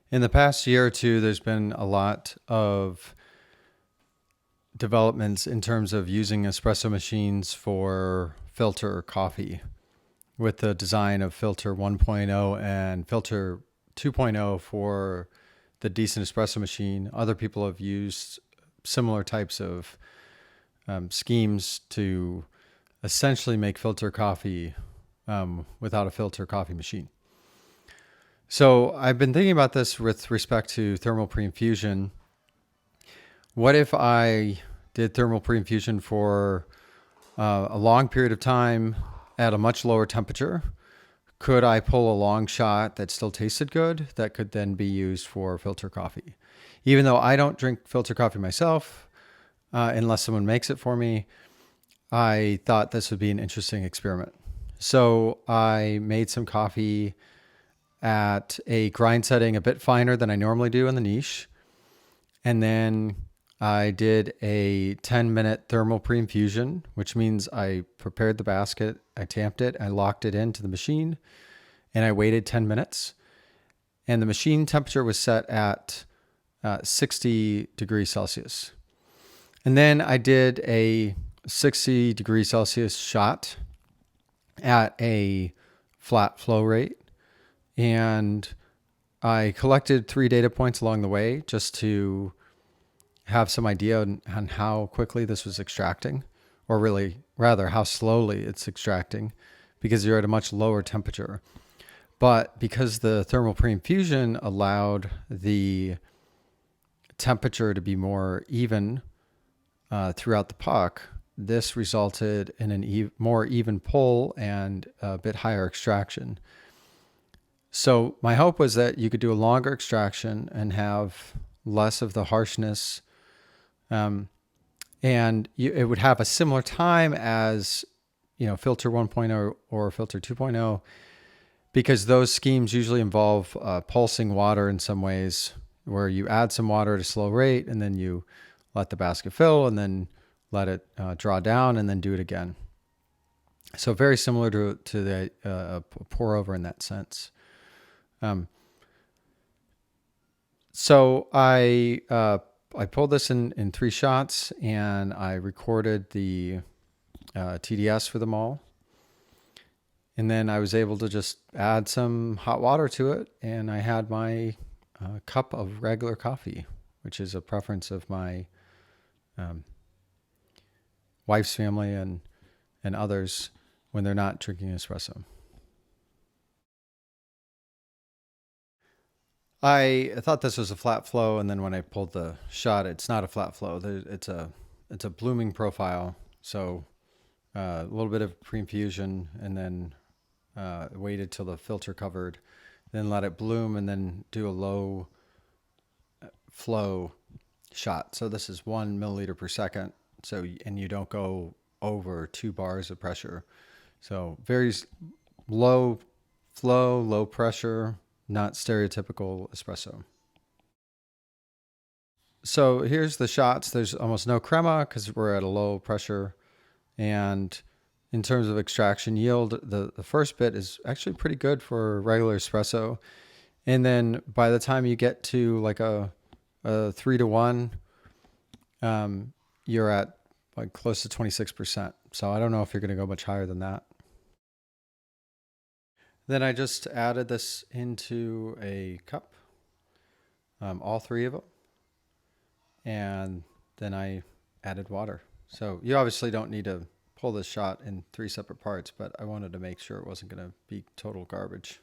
In the past year or two, there's been a lot of developments in terms of using espresso machines for filter coffee with the design of filter 1.0 and filter 2.0 for the decent espresso machine. Other people have used similar types of schemes to essentially make filter coffee without a filter coffee machine. So I've been thinking about this with respect to thermal pre-infusion. What if I did thermal pre-infusion for a long period of time at a much lower temperature? Could I pull a long shot that still tasted good that could then be used for filter coffee? Even though I don't drink filter coffee myself, unless someone makes it for me, I thought this would be an interesting experiment. So I made some coffee at a grind setting a bit finer than I normally do in the niche. And then I did a 10-minute thermal pre-infusion, which means I prepared the basket, I tamped it, I locked it into the machine, and I waited 10 minutes. And the machine temperature was set at 60 degrees Celsius. And then I did a 60 degrees Celsius shot at a flat flow rate. And I collected 3 data points along the way just to have some idea on how quickly this was extracting, or really rather how slowly it's extracting, because you're at a much lower temperature. But because the thermal pre-infusion allowed the temperature to be more even throughout the puck, this resulted in a more even pull and a bit higher extraction. So my hope was that you could do a longer extraction and have less of the harshness, and it would have a similar time as, filter 1.0 or filter 2.0, because those schemes usually involve pulsing water in some ways, where you add some water at a slow rate and then you let the basket fill and then let it draw down and then do it again. So very similar to the pour over in that sense. So I pulled this in 3 shots, and I recorded the TDS for them all. And then I was able to just add some hot water to it, and I had my cup of regular coffee, which is a preference of my wife's family and others when they're not drinking espresso. I thought this was a flat flow, and then when I pulled the shot, it's not a flat flow. It's a blooming profile. So a little bit of pre-infusion, and then waited till the filter covered, then let it bloom, and then do a low flow shot. So this is 1 milliliter per second. So, and you don't go over 2 bars of pressure. So very low flow, low pressure, not stereotypical espresso. So here's the shots. There's almost no crema because we're at a low pressure. And in terms of extraction yield, the first bit is actually pretty good for regular espresso. And then by the time you get to like a 3-to-1, you're at like close to 26%. So I don't know if you're going to go much higher than that. Then I just added this into a cup, all 3 of them. And then I added water. So you obviously don't need to pull this shot in 3 separate parts, but I wanted to make sure it wasn't going to be total garbage.